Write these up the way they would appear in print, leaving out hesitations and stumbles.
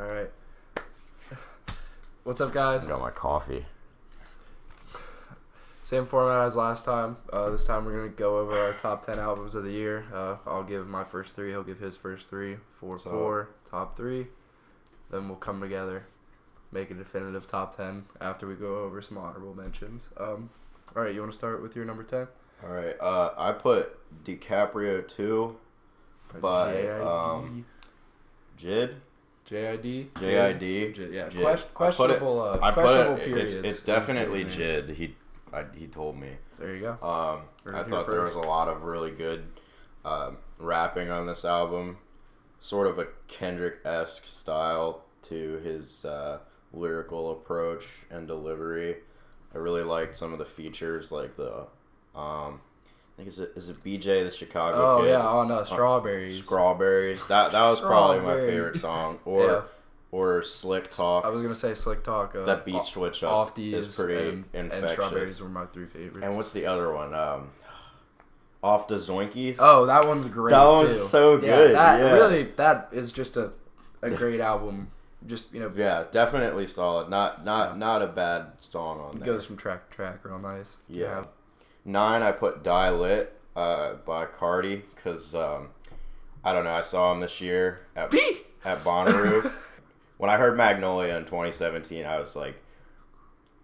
All right. What's up, guys? I got my coffee. Same format as last time. This time we're going to go over our top 10 albums of the year. I'll give my first three. He'll give his first three. Four, top three. Then we'll come together, make a definitive top 10 after we go over some honorable mentions. All right, you want to start with your number 10? All right. I put DiCaprio 2 by J.I.D. J.I.D. J.I.D. Yeah, Jid. questionable periods. It's definitely J.I.D. He told me. There you go. I thought there was a lot of really good rapping on this album. Sort of a Kendrick-esque style to his lyrical approach and delivery. I really liked some of the features, like the I think is it BJ the Chicago kid? Oh yeah, on Strawberries. Strawberries. That was probably my favorite song. Or Slick Talk. I was gonna say Slick Talk. That beat switch up off these is pretty infectious. And Strawberries were my three favorites. And what's the other one? Off the Zoinkies. Oh, that one's great. That one's so good. Really, that is just a great album. Just Yeah, definitely solid. Not a bad song on there. It goes from track to track, real nice. Yeah. 9, I put Die Lit by Cardi because I don't know. I saw him this year at Bonnaroo. When I heard Magnolia in 2017, I was like,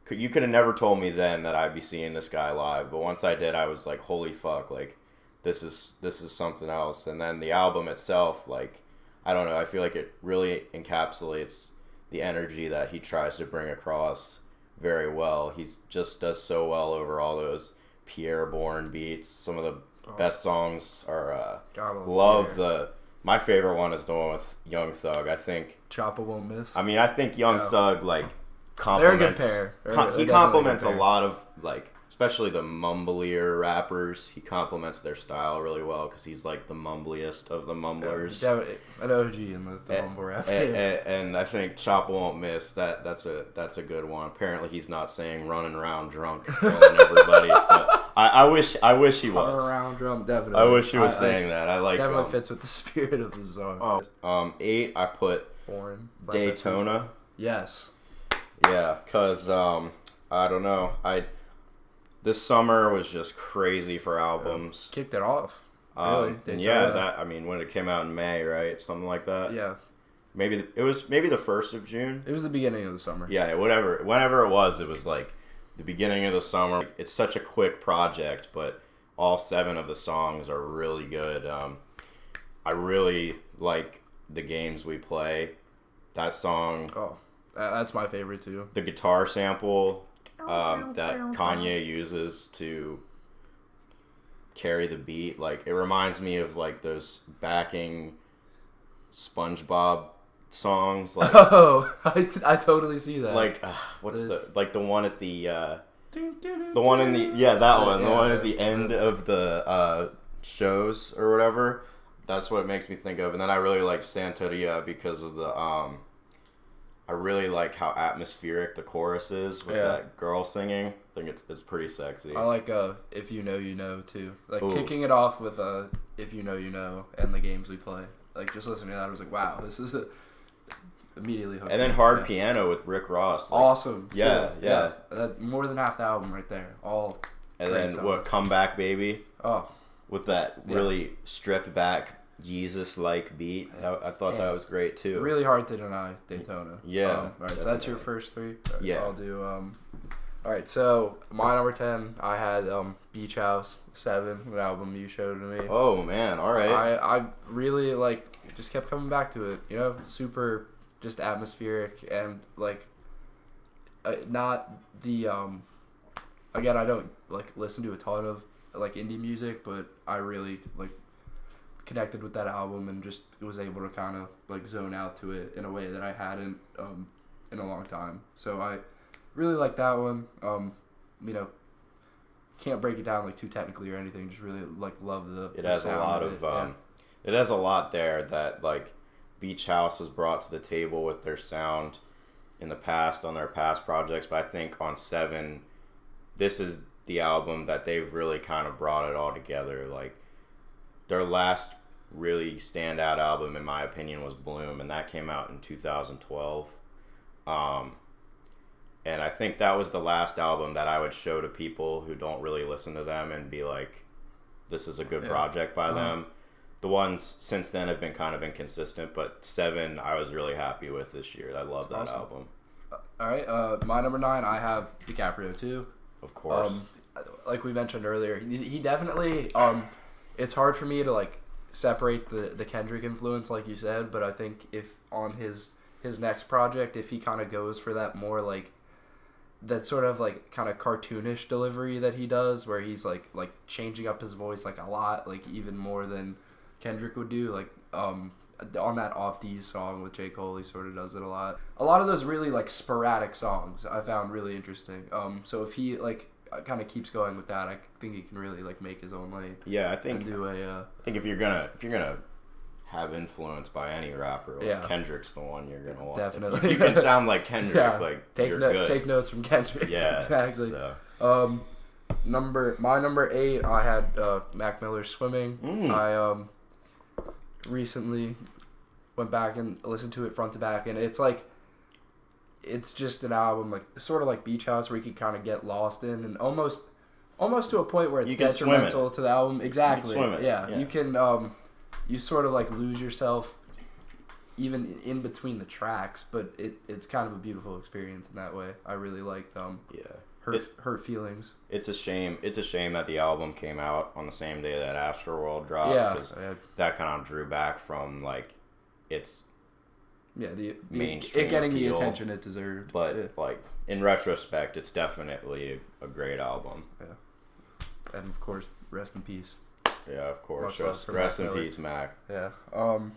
you could have never told me then that I'd be seeing this guy live. But once I did, I was like, holy fuck, like this is something else. And then the album itself, like, I don't know, I feel like it really encapsulates the energy that he tries to bring across very well. He just does so well over all those Pierre Bourne beats. Some of the best songs are my favorite one is the one with Young Thug. I think Choppa Won't Miss. I mean, I think Young Thug like compliments. They're a good pair. He compliments a lot of like, especially the mumblier rappers. He compliments their style really well because he's like the mumbliest of the mumblers. Yeah, an OG in the mumble rap. And I think Choppa Won't Miss. That's a good one. Apparently, he's not saying running around drunk, killing everybody. But I wish he was. Running around drunk, definitely. I wish he was saying that. I like definitely fits with the spirit of the song. 8, I put Daytona. Yes. Yeah, cause I don't know. This summer was just crazy for albums. Kicked it off. Really? Yeah, when it came out in May, right? Something like that. Yeah. It was the 1st of June. It was the beginning of the summer. Yeah, whenever it was like the beginning of the summer. It's such a quick project, but all 7 of the songs are really good. I really like The Games We Play. That song. Oh, that's my favorite too. The guitar sample that Kanye uses to carry the beat, like it reminds me of like those backing SpongeBob songs. Like, I totally see that. Like what's the one at the one in the the one at the end of the shows or whatever. That's what it makes me think of. And then I really like Santeria because of the I really like how atmospheric the chorus is with that girl singing. I think it's pretty sexy. I like If You Know You Know too. Like kicking it off with If You Know You Know and The Games We Play. Like just listening to that, I was like, wow, this is immediately hooked. And then Hard Piano with Rick Ross. Like, awesome. Yeah. That, more than half the album right there. All. And then songs. Come Back Baby. Oh. With that really stripped back Jesus-like beat. I thought that was great too. Really hard to deny Daytona. Yeah. All right, so that's your first 3. Yeah. I'll do. All right, so my number 10, I had Beach House 7, an album you showed to me. Oh man, all right. I really just kept coming back to it. Super just atmospheric and not the again, I don't listen to a ton of indie music, but I really connected with that album and just was able to kind of zone out to it in a way that I hadn't in a long time. So I really like that one. Can't break it down too technically or anything. Just really love the. It has a lot of it has a lot there that Beach House has brought to the table with their sound in the past on their past projects. But I think on 7, this is the album that they've really kind of brought it all together. Their last really standout album in my opinion was Bloom, and that came out in 2012. And I think that was the last album that I would show to people who don't really listen to them and be like, this is a good project by them. The ones since then have been kind of inconsistent, but 7 I was really happy with this year. I love that album. All right, my number 9, I have DiCaprio too. Of course. Like we mentioned earlier, he definitely. It's hard for me to like separate the Kendrick influence, like you said, but I think if on his next project, if he kind of goes for that more like that sort of like kind of cartoonish delivery that he does, where he's like changing up his voice like a lot, like even more than Kendrick would do, like on that Off These song with J. Cole, he sort of does it a lot. A lot of those really like sporadic songs I found really interesting. So if he like kind of keeps going with that, I think he can really like make his own lane. Yeah, I think I think if you're gonna have influence by any rapper, like Kendrick's the one you're gonna want. Definitely, if you can sound like Kendrick, like take notes from Kendrick. Yeah, exactly. So. My number 8, I had Mac Miller's Swimming. I recently went back and listened to it front to back, and it's like it's just an album like sort of like Beach House, where you can kind of get lost in, and almost to a point where it's detrimental to the album. Exactly. You can swim it. Yeah, you can. You sort of like lose yourself even in between the tracks, but it's kind of a beautiful experience in that way. I really liked Hurt Feelings. It's a shame that the album came out on the same day that Astroworld dropped. Because that kind of drew back from like its it mainstream getting appeal. The attention it deserved. But like in retrospect, it's definitely a great album. Yeah, and of course, rest in peace. Yeah, of course. Rest in peace, Mac. Yeah. All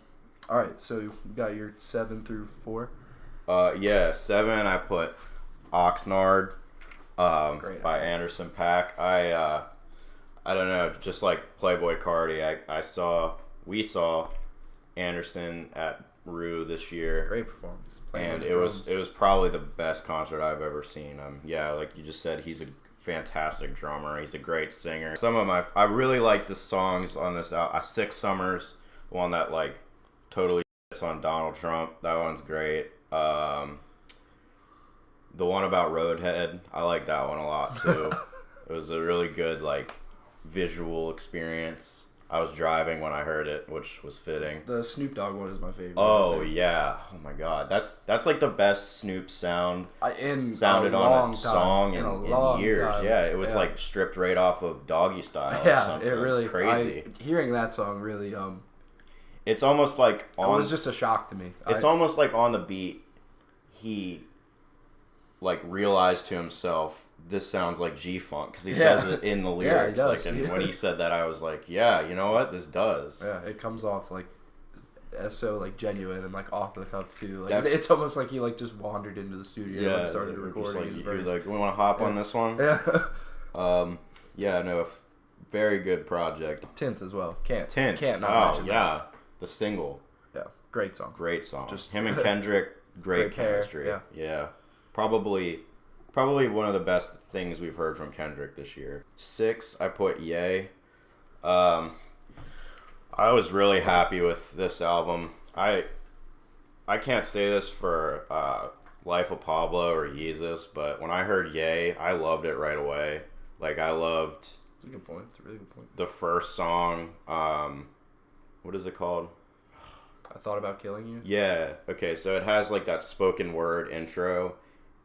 right. So you got your 7 through 4. 7 I put Oxnard. By Anderson .Paak. I don't know, just like Playboy Cardi, we saw Anderson at Rue this year. Great performance. And it was probably the best concert I've ever seen. Like you just said, he's a fantastic drummer. He's a great singer. I really like the songs on this album. 6 Summers, the one that like totally hits on Donald Trump. That one's great. The one about Roadhead, I like that one a lot too. It was a really good like visual experience. I was driving when I heard it, which was fitting. The Snoop Dogg one is my favorite. Oh yeah! Oh my god, that's like the best Snoop sounded on a song in years. Time. Yeah, it was like stripped right off of Doggy Style. Yeah, or something. It really it's crazy. Hearing that song really It's almost like it was just a shock to me. It's almost like on the beat, he like realized to himself, this sounds like G-Funk, because he says it in the lyrics. Yeah, he does. Like, and when he said that, I was like, yeah, you know what, this does. Yeah, it comes off like as so like genuine and like off the cuff too. Like it's almost like he like just wandered into the studio and started recording. He was like, we want to hop on this one. Yeah. Very good project. Tint as well. Can't not mention that. The single. Yeah, great song. Just him and Kendrick, great chemistry. Yeah. Probably one of the best things we've heard from Kendrick this year. 6, I put Ye. I was really happy with this album. I can't say this for Life of Pablo or Yeezus, but when I heard Ye, I loved it right away. Like, I loved... It's a good point. It's a really good point. The first song, what is it called? I Thought About Killing You? Yeah. Okay, so it has, like, that spoken word intro.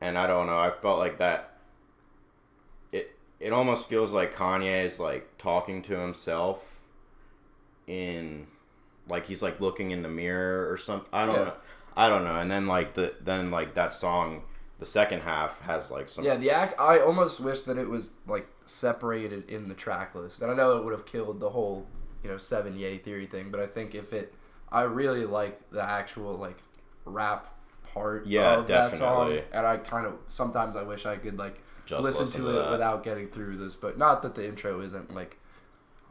And I don't know, I felt like that, it almost feels like Kanye is like talking to himself in, like he's like looking in the mirror or something. I don't know. And then like that song, the second half has like some. Yeah, I almost wish that it was like separated in the track list. And I know it would have killed the whole, 7 Ye theory thing, but I think I really like the actual like rap part of definitely. That song, and I kind of sometimes I wish I could like just listen to it without getting through this, but not that the intro isn't like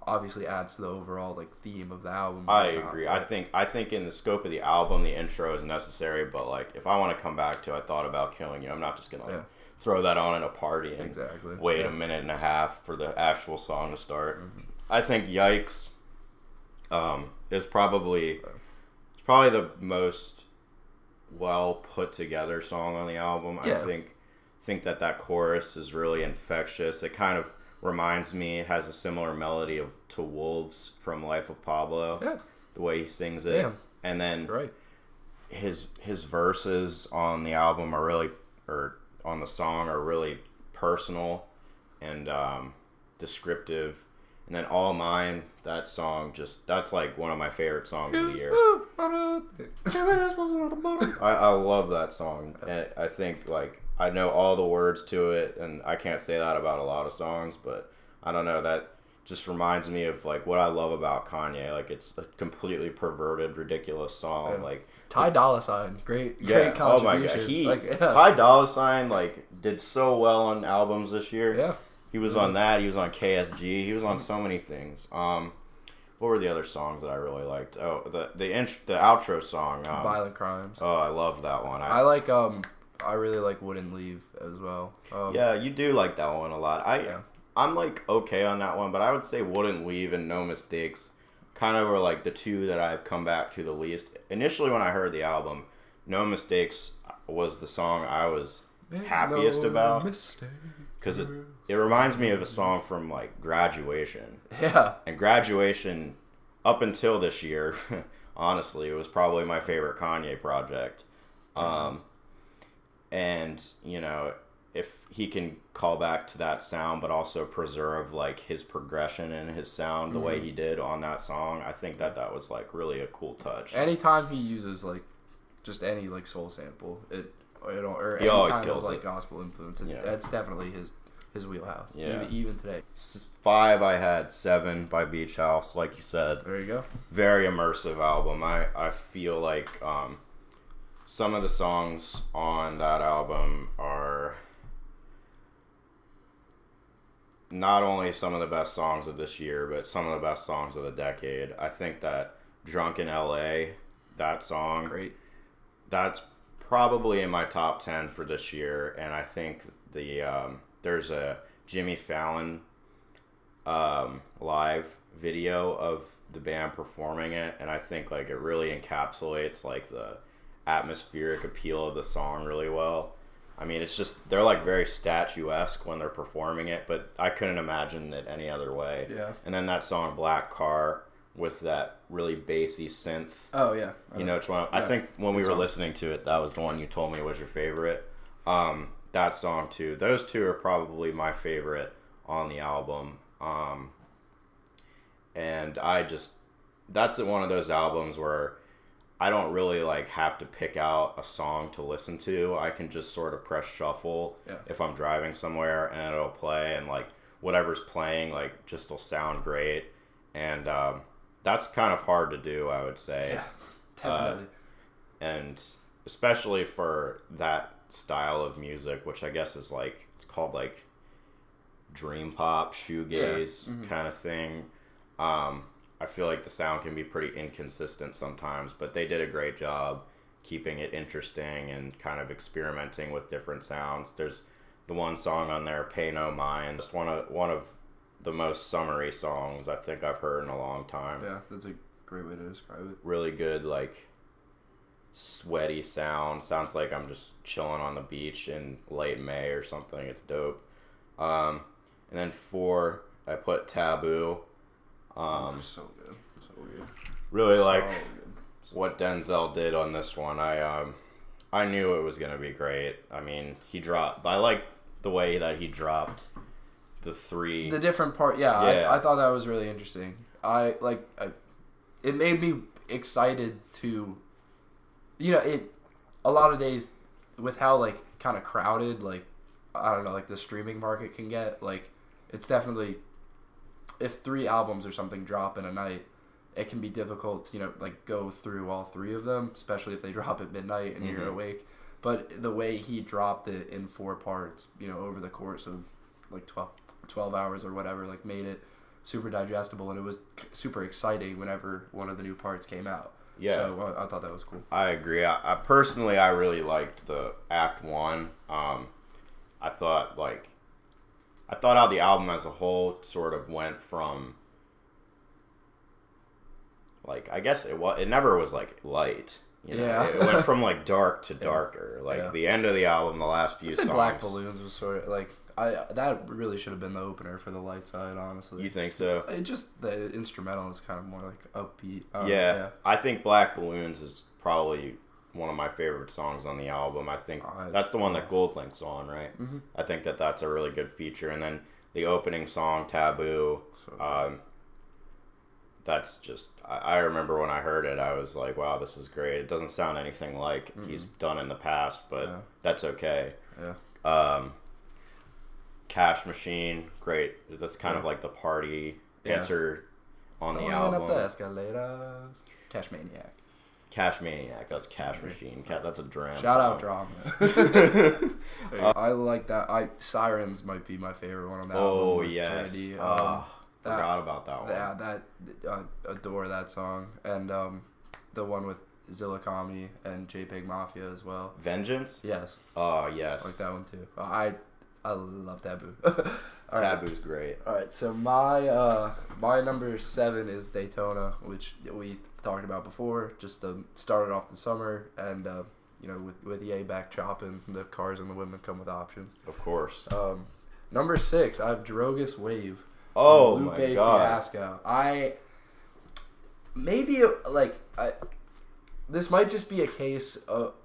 obviously adds to the overall like theme of the album. I agree. I think in the scope of the album, the intro is necessary, but like if I want to come back to I Thought About Killing You, I'm not just gonna throw that on at a party and wait a minute and a half for the actual song to start. Mm-hmm. I think Yikes. It's probably the most well put together song on the album. Yeah. I think that chorus is really infectious. It kind of reminds me, it has a similar melody to Wolves from Life of Pablo. Yeah. The way he sings it. Damn. And then Right. his verses on the album on the song are really personal and descriptive. And then All Mine, that song, that's like one of my favorite songs of the year. I love that song. And I think like I know all the words to it, and I can't say that about a lot of songs, but I don't know, that just reminds me of like what I love about Kanye. Like it's a completely perverted, ridiculous song. Yeah. Like Ty Dolla $ign, great contribution. Oh my god, Ty Dolla $ign like did so well on albums this year. Yeah, he was on that. He was on KSG. He was on so many things. What were the other songs that I really liked? Oh, the outro song, Violent Crimes. Oh, I love that one. I really like Wouldn't Leave as well. Yeah, you do like that one a lot. I'm like okay on that one, but I would say Wouldn't Leave and No Mistakes kind of are like the two that I've come back to the least. Initially when I heard the album, No Mistakes was the song I was happiest about. Because it reminds me of a song from like Graduation. Yeah. And Graduation, up until this year, honestly, it was probably my favorite Kanye project. And, you know, if he can call back to that sound but also preserve like his progression and his sound the way he did on that song, I think that was like really a cool touch. Anytime he uses like just any like soul sample, or he any always kind kills of like it. Gospel influence, that's definitely his wheelhouse. Yeah. Even today. 5, I had 7 by Beach House, like you said. There you go. Very immersive album. I feel like some of the songs on that album are not only some of the best songs of this year, but some of the best songs of the decade. I think that Drunk in LA, that song, great. That's probably in my top 10 for this year. And I think there's a Jimmy Fallon live video of the band performing it, and I think like it really encapsulates like the atmospheric appeal of the song really well. I mean, it's just, they're like very statuesque when they're performing it, but I couldn't imagine it any other way. Yeah. And then that song Black Car with that really bassy synth. Oh yeah. You know which one? Yeah. I think when we were listening to it, that was the one you told me was your favorite. That song too. Those two are probably my favorite on the album. And that's one of those albums where I don't really like have to pick out a song to listen to. I can just sort of press shuffle if I'm driving somewhere, and it'll play, and like whatever's playing like just will sound great. And that's kind of hard to do, I would say. Yeah, definitely. And especially for that style of music, which I guess is like, it's called like dream pop, shoegaze kind of thing. I feel like the sound can be pretty inconsistent sometimes, but they did a great job keeping it interesting and kind of experimenting with different sounds. There's the one song on there, Pay No Mind, just one of the most summery songs I think I've heard in a long time. Yeah, that's a great way to describe it. Really good, like sweaty sound. Sounds like I'm just chilling on the beach in late May or something. It's dope. And then 4, I put Taboo. So good. So good. Really like what Denzel did on this one. I knew it was gonna be great. I mean, I like the way that he dropped the different part. Yeah. I thought that was really interesting. It made me excited to, a lot of days with how like kind of crowded, like, I don't know, like the streaming market can get, like, it's definitely, if 3 albums or something drop in a night, it can be difficult to, like go through all 3 of them, especially if they drop at midnight and you're awake. But the way he dropped it in 4 parts, over the course of like 12 hours or whatever, like made it super digestible, and it was super exciting whenever one of the new parts came out. Yeah. So I thought that was cool. I agree. I personally, I really liked the Act 1. I thought how the album as a whole sort of went from like, I guess it never was like light. You know? Yeah. It went from like dark to darker. Like Yeah. the end of the album, the last few songs. Black Balloons was sort of like that really should have been the opener for the light side, honestly. You think so? It just the instrumental is kind of more like upbeat. Yeah, I think Black Balloons is probably one of my favorite songs on the album. I think that's the one that Goldlink's on, right? Mm-hmm. I think that's a really good feature. And then the opening song, Taboo, that's just, I remember when I heard it, I was like, wow, this is great. It doesn't sound anything like he's done in the past, but that's okay. Yeah. Cash Machine, great. That's kind of like the party answer on the album. Up the escalators. Cash Maniac. Cash Maniac, that's Cash Machine. That's a dram. Shout out Drama. I like that. Sirens might be my favorite one on that album. Oh, yes. J.I.D. Forgot about that one. Yeah, adore that song. And the one with Zillakami and JPEG Mafia as well. Vengeance? Yes. Oh, yes. I like that one too. I love Taboo. Taboo's great. All right, so my number 7 is Daytona, which we talked about before. Just started off the summer, and with Ye back chopping, the cars and the women come with options. Of course. Number 6, I have Drogas Wave. Oh Lupe my god. Fiasco. This might just be a case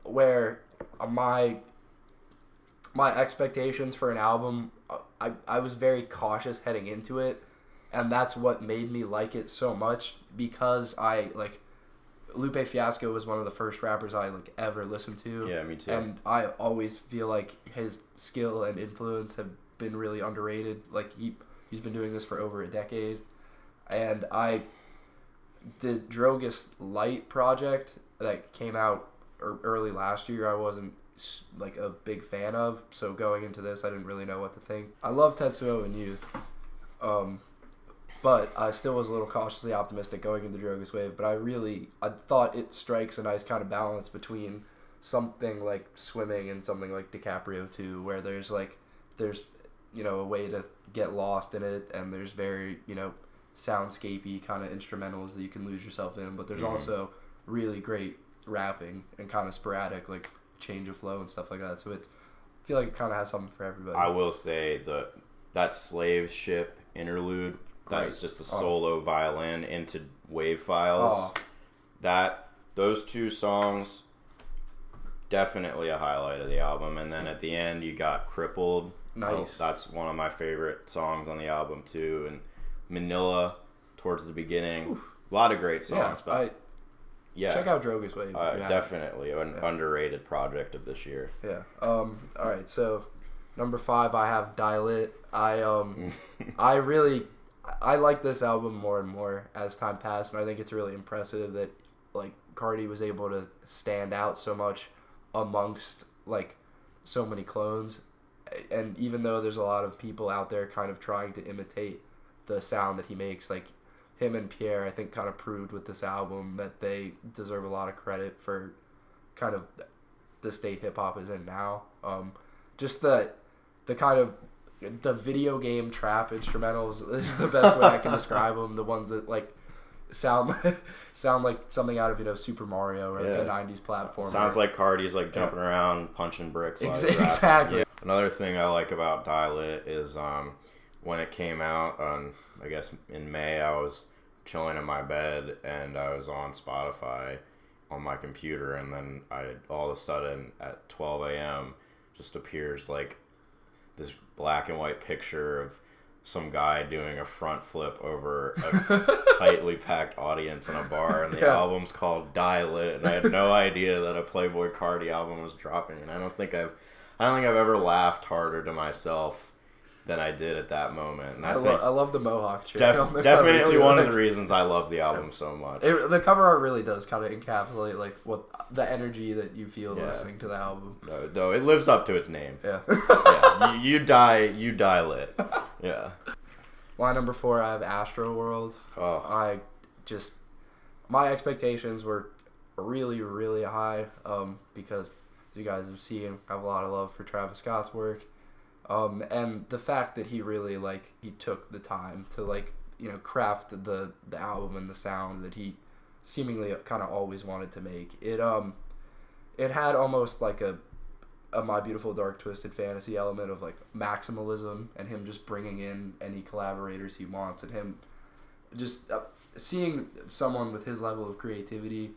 where my expectations for an album, I was very cautious heading into it, and that's what made me like it so much, because Lupe Fiasco was one of the first rappers I ever listened to. Yeah, me too. And I always feel like his skill and influence have been really underrated. Like he's been doing this for over a decade, and the Drogas Light project that came out early last year, I wasn't a big fan of, so going into this I didn't really know what to think. I love Tetsuo and Youth, but I still was a little cautiously optimistic going into Drogas Wave, but I thought it strikes a nice kind of balance between something like Swimming and something like DiCaprio 2, where there's a way to get lost in it, and there's very soundscapey kind of instrumentals that you can lose yourself in, but there's also really great rapping and kind of sporadic change of flow and stuff like that. So I feel like it kind of has something for everybody. I will say that Slave Ship interlude, that is just a solo violin into Wave Files. Those two songs, definitely a highlight of the album. And then at the end you got Crippled. Nice. That's one of my favorite songs on the album too. And Manila towards the beginning. Oof. A lot of great songs. Check out Drogas Wave. Definitely an underrated project of this year. Yeah. All right. So number 5, I have Die Lit. I like this album more and more as time passed, and I think it's really impressive that Cardi was able to stand out so much amongst so many clones. And even though there's a lot of people out there kind of trying to imitate the sound that he makes, him and Pierre, I think, kind of proved with this album that they deserve a lot of credit for kind of the state hip hop is in now. Just the kind of the video game trap instrumentals is the best way I can describe them. The ones that sound like something out of Super Mario or a 90s platform. Sounds like Cardi's jumping around punching bricks. Exactly. Yeah. Another thing I like about Die Lit is when it came out I guess in May, I was chilling in my bed and I was on Spotify on my computer, and then all of a sudden at 12 a.m. just appears this black and white picture of some guy doing a front flip over a tightly packed audience in a bar, and the album's called Die Lit, and I had no idea that a Playboi Carti album was dropping, and I don't think I've ever laughed harder to myself than I did at that moment. And I love the mohawk trick. Definitely one of the reasons I love the album so much. The cover art really does kind of encapsulate what the energy that you feel listening to the album. No, it lives up to its name. Yeah. You die lit. Yeah. My number 4, I have Astro World. Oh. My expectations were really, really high because you guys have seen, I have a lot of love for Travis Scott's work. And the fact that he really he took the time to craft the album and the sound that he seemingly kind of always wanted to make. It had almost like a My Beautiful Dark Twisted Fantasy element of like maximalism and him just bringing in any collaborators he wants, and him just seeing someone with his level of creativity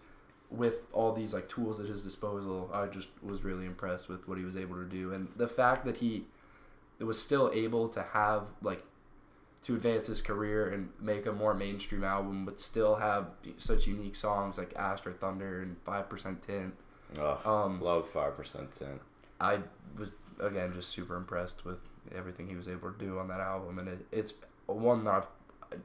with all these like tools at his disposal. I just was really impressed with what he was able to do, and the fact that he was still able to have like to advance his career and make a more mainstream album, but still have such unique songs like Astro Thunder and 5% Tint. Love 5% Tint. I was again just super impressed with everything he was able to do on that album, and it's one that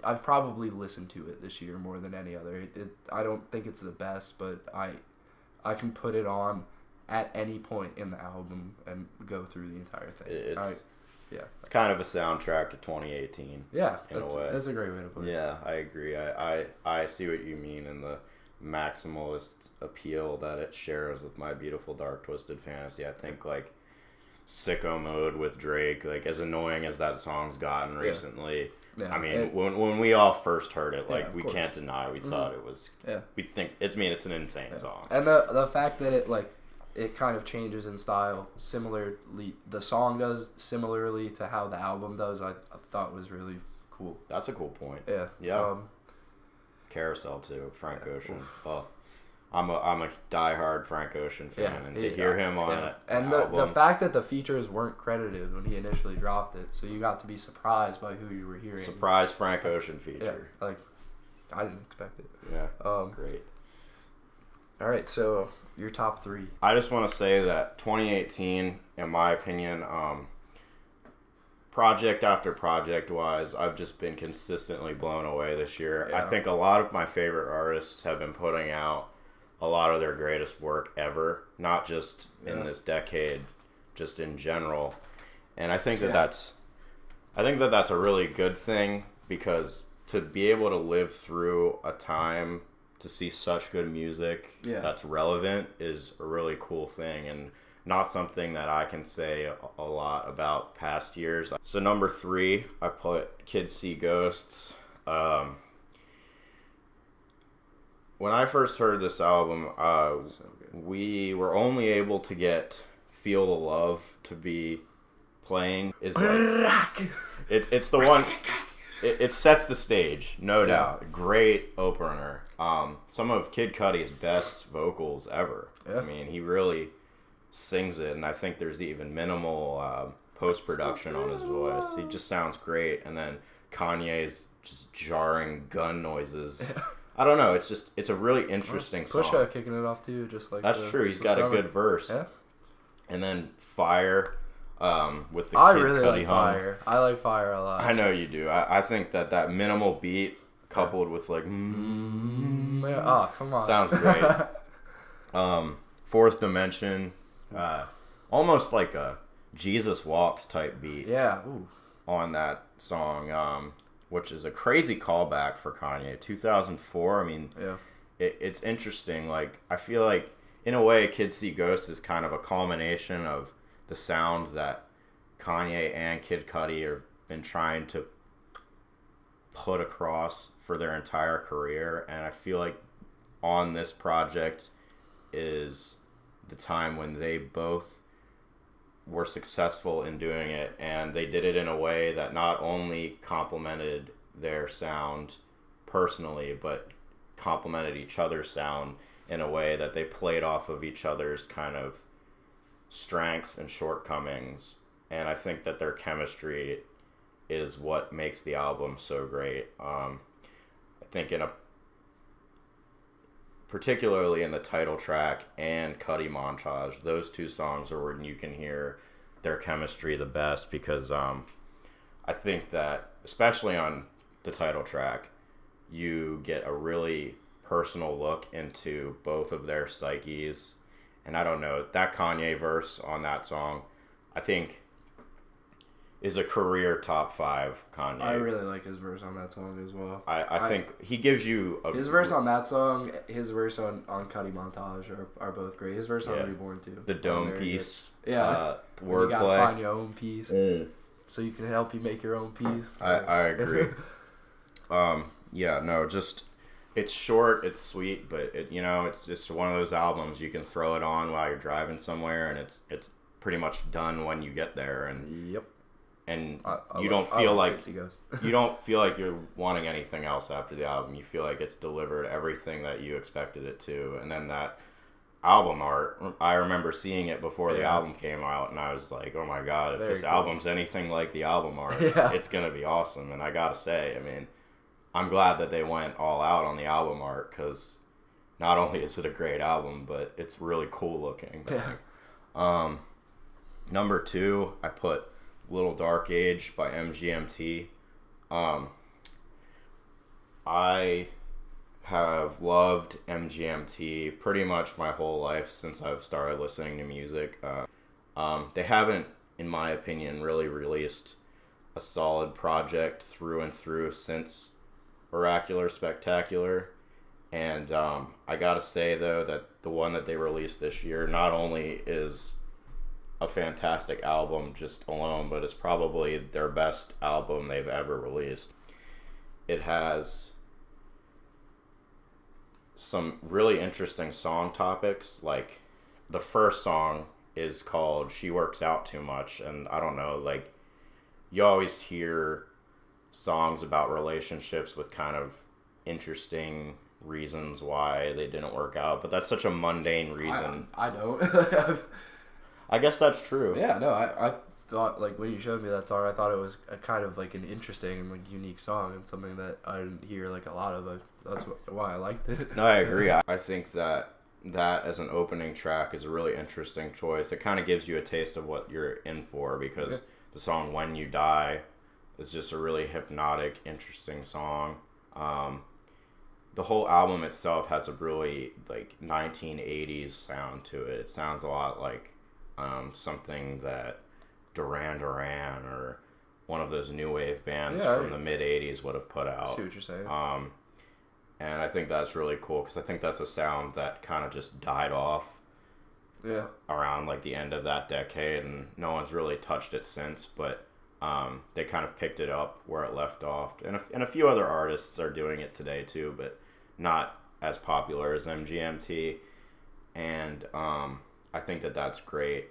I've probably listened to it this year more than any other. I don't think it's the best, but I can put it on at any point in the album and go through the entire thing. It's kind of a soundtrack to 2018. Yeah, in a way. That's a great way to put it. Yeah, I agree. I see what you mean in the maximalist appeal that it shares with My Beautiful Dark Twisted Fantasy. I think like Sicko Mode with Drake, like as annoying as that song's gotten recently. Yeah, I mean, when we all first heard it, like we can't deny we thought it was. Yeah. We think it's an insane song. And the fact that it kind of changes in style similarly, the song does similarly to how the album does, I thought was really cool. That's a cool point. Yeah. Yeah. Carousel too, Frank Ocean. Well, I'm a diehard Frank Ocean fan, and to hear him on it. And the fact that the features weren't credited when he initially dropped it, so you got to be surprised by who you were hearing. Surprise Frank Ocean feature. Yeah, like I didn't expect it. Yeah. Great. All right, so your top 3. I just want to say that 2018, in my opinion, project after project wise, I've just been consistently blown away this year. Yeah. I think a lot of my favorite artists have been putting out a lot of their greatest work ever, not just in this decade, just in general. And I think that's a really good thing, because to be able to live through a time to see such good music that's relevant is a really cool thing, and not something that I can say a lot about past years. So number 3, I put Kids See Ghosts. When I first heard this album, we were only able to get Feel the Love to be playing. It's the one. It sets the stage, no doubt. Great opener. Some of Kid Cudi's best vocals ever. Yeah. I mean, he really sings it, and I think there's even minimal post-production on his voice. He just sounds great, and then Kanye's just jarring gun noises. Yeah. I don't know. It's a really interesting song. Pusha kicking it off too, just like that's true. He's got a good verse. Yeah. And then Fire, with the Kid really Cudi like Fire. I like Fire a lot. I know you do. I think that minimal beat coupled with like oh, come on, sounds great. Fourth Dimension, almost like a Jesus Walks type beat. Yeah. On that song, which is a crazy callback for Kanye. 2004. I mean, it's interesting. Like, I feel like in a way, Kids See Ghosts is kind of a culmination of the sound that Kanye and Kid Cudi have been trying to put across for their entire career, and I feel like on this project is the time when they both were successful in doing it, and they did it in a way that not only complemented their sound personally, but complemented each other's sound in a way that they played off of each other's kind of strengths and shortcomings. And I think that their chemistry is what makes the album so great. I think particularly in the title track and Cudi Montage, those two songs are when you can hear their chemistry the best, because I think that especially on the title track, you get a really personal look into both of their psyches. And I don't know, that Kanye verse on that song, I think is a career top 5 Kanye. I really like his verse on that song as well. I think he gives you his verse on that song, his verse on Cudi Montage are both great. His verse on Reborn too. The dome piece. Wordplay. You gotta find your own piece. So you can help you make your own piece. I agree. Just it's short, it's sweet, but it's just one of those albums you can throw it on while you're driving somewhere, and it's pretty much done when you get there, and Yep. And I you don't feel like you don't feel like you're wanting anything else after the album. You feel like it's delivered everything that you expected it to. And then that album art, I remember seeing it before the album came out, and I was like, oh my god, if this album's anything like the album art, it's gonna be awesome. And I gotta say, I mean, I'm glad that they went all out on the album art, because not only is it a great album, but it's really cool looking. Number 2, I put Little Dark Age by MGMT. I have loved MGMT pretty much my whole life since I've started listening to music. They haven't, in my opinion, really released a solid project through and through since Oracular Spectacular. And I gotta say, though, that the one that they released this year not only is a fantastic album just alone, but it's probably their best album they've ever released. It has some really interesting song topics. Like, the first song is called She Works Out Too Much, and I don't know, like, you always hear songs about relationships with kind of interesting reasons why they didn't work out, but that's such a mundane reason. I don't. I guess that's true. Yeah, no, I thought, like, when you showed me that song, I thought it was a kind of, like, an interesting and, like, unique song, and something that I didn't hear, like, a lot of. That's why I liked it. No, I agree. I think that as an opening track is a really interesting choice. It kind of gives you a taste of what you're in for, because the song When You Die is just a really hypnotic, interesting song. The whole album itself has a really, like, 1980s sound to it. It sounds a lot like something that Duran Duran or one of those new wave bands from the mid 80s would have put out. I see what you're saying. And I think that's really cool, because I think that's a sound that kind of just died off around, like, the end of that decade, and no one's really touched it since, but they kind of picked it up where it left off. And a few other artists are doing it today too, but not as popular as MGMT. And I think that that's great.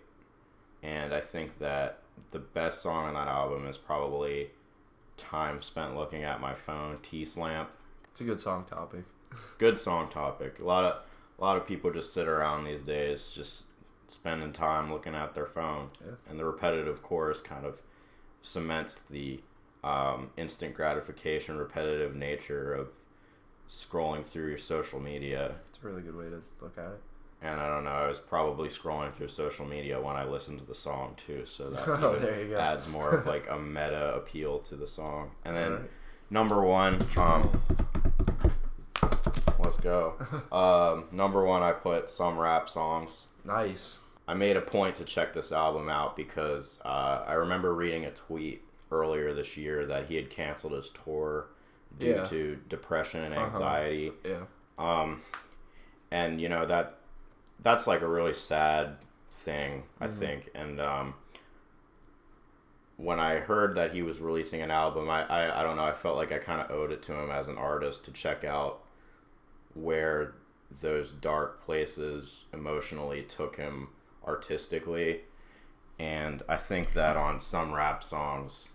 And I think that the best song on that album is probably Time Spent Looking at My Phone, T-Slamp. It's a good song topic. Good song topic. A lot of people just sit around these days just spending time looking at their phone. Yeah. And the repetitive chorus kind of cements the instant gratification, repetitive nature of scrolling through your social media. It's a really good way to look at it. And I don't know, I was probably scrolling through social media when I listened to the song too, so that there you go. adds more of, like, a meta appeal to the song. And then number 1, let's go. Number 1, I put Some Rap Songs. Nice. I made a point to check this album out because I remember reading a tweet earlier this year that he had canceled his tour due to depression and anxiety. And that's like a really sad thing, I think. And when I heard that he was releasing an album, I don't know, I felt like I kind of owed it to him as an artist to check out where those dark places emotionally took him artistically. And I think that on Some Rap Songs,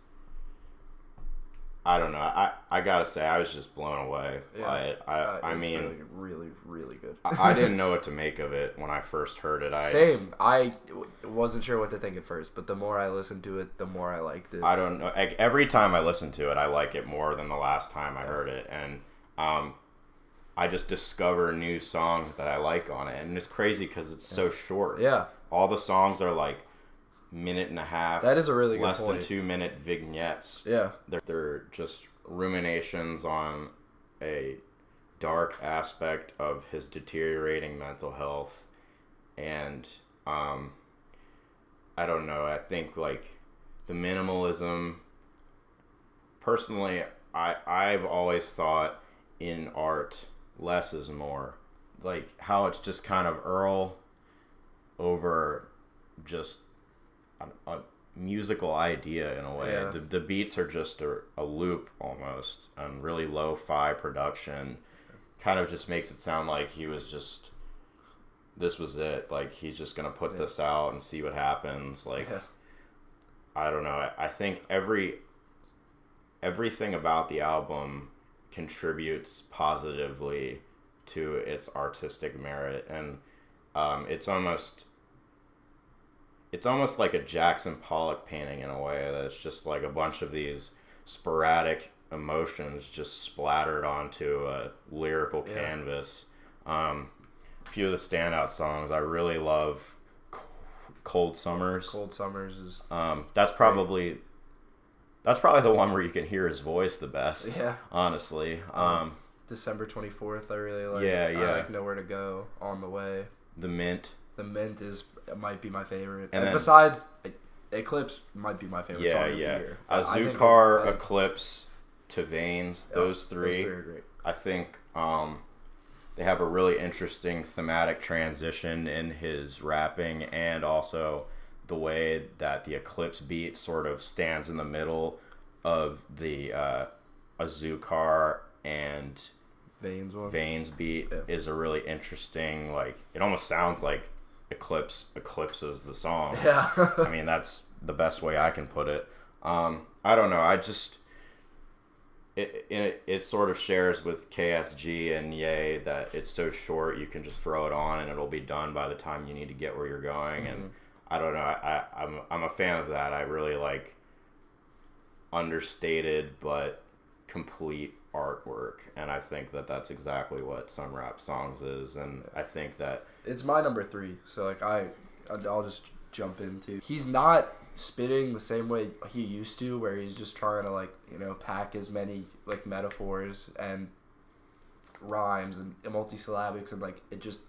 I don't know, I gotta say, I was just blown away by it. I mean, really, really good. I didn't know what to make of it when I first heard it. Same. I wasn't sure what to think at first, but the more I listened to it, the more I liked it. I don't know. Like, every time I listen to it, I like it more than the last time I heard it. And I just discover new songs that I like on it. And it's crazy because it's so short. Yeah. All the songs are like minute and a half. That is a really good less point. than 2 minute vignettes. Yeah. They're just ruminations on a dark aspect of his deteriorating mental health. And I don't know, I think, like, the minimalism, personally, I've always thought in art less is more. Like, how it's just kind of Earl over just a musical idea in a way. Yeah. The beats are just a loop almost, and really lo-fi production, kind of just makes it sound like this was it. Like, he's just going to put this out and see what happens. Like, I don't know. I think everything about the album contributes positively to its artistic merit. And it's almost like a Jackson Pollock painting in a way, that it's just like a bunch of these sporadic emotions just splattered onto a lyrical canvas. A few of the standout songs, I really love Cold Summers. Cold Summers is that's probably the one where you can hear his voice the best. Yeah, honestly. December 24th, I really like. Yeah. I like Nowhere to Go, On the Way. The Mint might be my favorite. And then, besides Eclipse, might be my favorite song of the year. Azucar, Eclipse, To Veins, those three. Those three are great. I think they have a really interesting thematic transition in his rapping, and also the way that the Eclipse beat sort of stands in the middle of the Azucar and Veins beat is a really interesting, like, it almost sounds like Eclipse eclipses the songs. Yeah. I mean, that's the best way I can put it. I don't know. I just it sort of shares with KSG and Ye that it's so short you can just throw it on and it'll be done by the time you need to get where you're going. Mm-hmm. And I don't know. I'm a fan of that. I really like understated but complete artwork, and I think that that's exactly what Some Rap Songs is. And I think that it's my number 3. So like I'll just jump into. He's not spitting the same way he used to, where he's just trying to, like, you know, pack as many like metaphors and rhymes and multisyllabics and like it just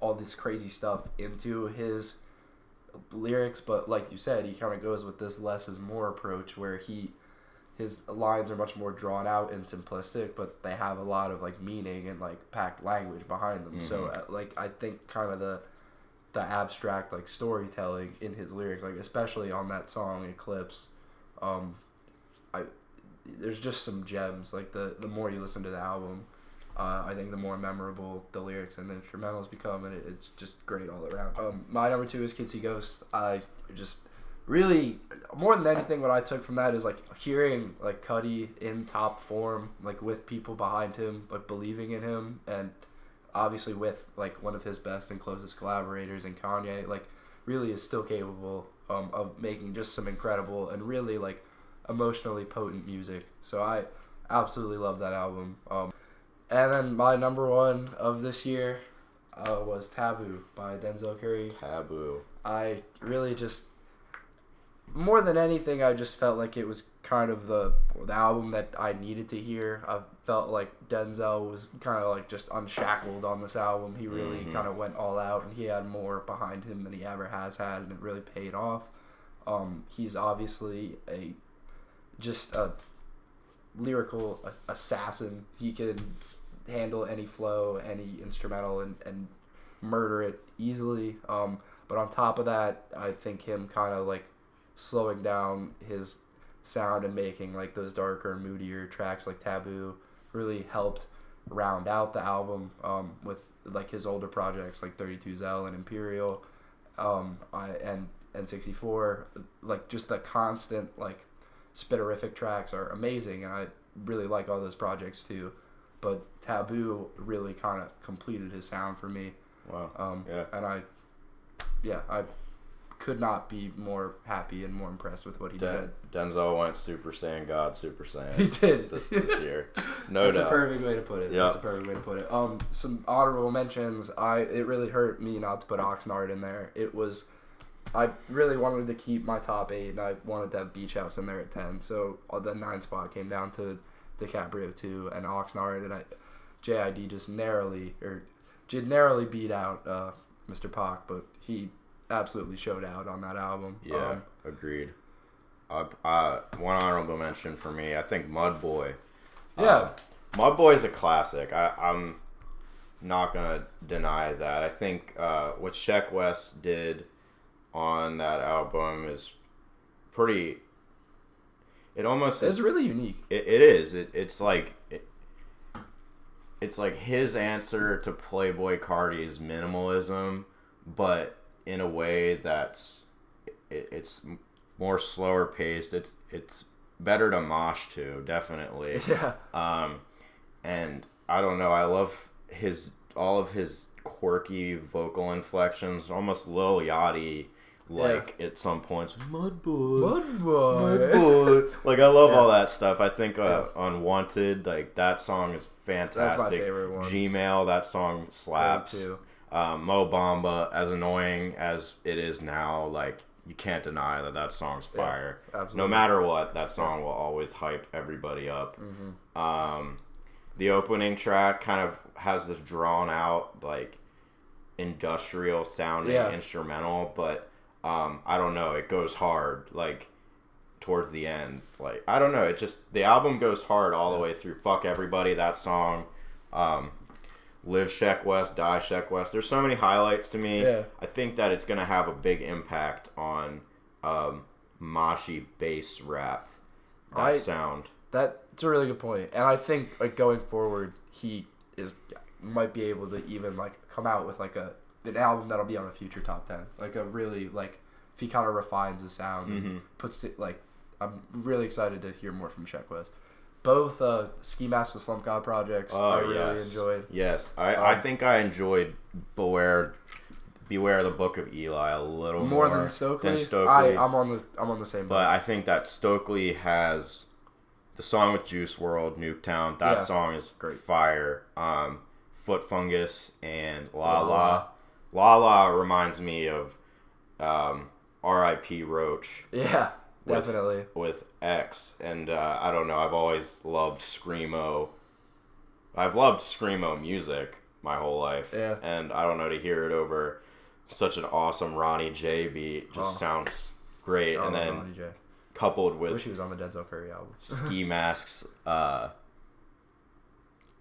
all this crazy stuff into his lyrics. But like you said, he kind of goes with this less is more approach, where his lines are much more drawn out and simplistic, but they have a lot of like meaning and like packed language behind them. Mm-hmm. So like I think kind of the abstract like storytelling in his lyrics, like especially on that song Eclipse, there's just some gems. Like the more you listen to the album, I think the more memorable the lyrics and the instrumentals become, and it's just great all around. My number 2 is Kitsy Ghost. I just really, more than anything, what I took from that is like hearing like Cudi in top form, like with people behind him, like believing in him, and obviously with like one of his best and closest collaborators in Kanye, like really is still capable of making just some incredible and really like emotionally potent music. So I absolutely love that album. And then my number 1 of this year was Taboo by Denzel Curry. Taboo. I really just, more than anything, I just felt like it was kind of the album that I needed to hear. I felt like Denzel was kind of like just unshackled on this album. He really kind of went all out, and he had more behind him than he ever has had, and it really paid off. He's obviously just a lyrical assassin. He can handle any flow, any instrumental, and murder it easily. But on top of that, I think him kind of like slowing down his sound and making like those darker, moodier tracks like Taboo really helped round out the album with like his older projects like 32Zell and Imperial and 64. Like just the constant like spitterific tracks are amazing, and I really like all those projects too. But Taboo really kind of completed his sound for me. Wow. Yeah. And I could not be more happy and more impressed with what he did. Denzel went Super Saiyan God, Super Saiyan. He did this year. No That's doubt. That's a perfect way to put it. Yeah. That's a perfect way to put it. Some honorable mentions. It really hurt me not to put Oxnard in there. I really wanted to keep my top 8, and I wanted to have Beach House in there at 10. So the 9 spot came down to DiCaprio 2 and Oxnard, and J.I.D. just narrowly beat out Mr. Pac, but he absolutely showed out on that album. Yeah, agreed. One honorable mention for me, I think Mudboy. Yeah. Mudboy's a classic. I'm not going to deny that. I think what Sheck West did on that album is pretty... It almost is... It's really unique. It is. It's like... it's like his answer to Playboy Cardi's minimalism, but in a way that's it's more slower paced. It's better to mosh to, definitely. Yeah. And I don't know. I love all of his quirky vocal inflections, almost Lil Yachty. Like at some points, Mud Boy. Like I love all that stuff. I think Unwanted, like that song is fantastic. That's my favorite one. Gmail, that song slaps. Too. Mo Bamba, as annoying as it is now, like you can't deny that song's fire. Absolutely. No matter what, that song will always hype everybody up. The opening track kind of has this drawn out, like industrial sounding instrumental, but I don't know, it goes hard, like towards the end. Like I don't know, it just, the album goes hard all the way through. Fuck Everybody, that song. Live Sheck West, Die Sheck West. There's so many highlights to me. I think that it's gonna have a big impact on moshy bass rap. Sound. That's a really good point. And I think like going forward, he might be able to even like come out with like an album that'll be on a future top 10. Like a really, like, if he kind of refines the sound and puts it, like, I'm really excited to hear more from Sheck West. Both Ski Mask and Slump God projects I really enjoyed. Yes. I think I enjoyed Beware the Book of Eli a little more than Stokely. I'm on the same boat. But I think that Stokely has the song with Juice WRLD, Nuketown. That song is great. Fire. Foot Fungus and La La. La La reminds me of R.I.P. Roach. Yeah, definitely. With X. And I don't know, I've always loved Screamo. I've loved Screamo music my whole life. Yeah. And I don't know, to hear it over such an awesome Ronnie J beat just sounds great. And then Ronnie J. Coupled with... I wish he was on the Denzel Curry album. Ski Mask's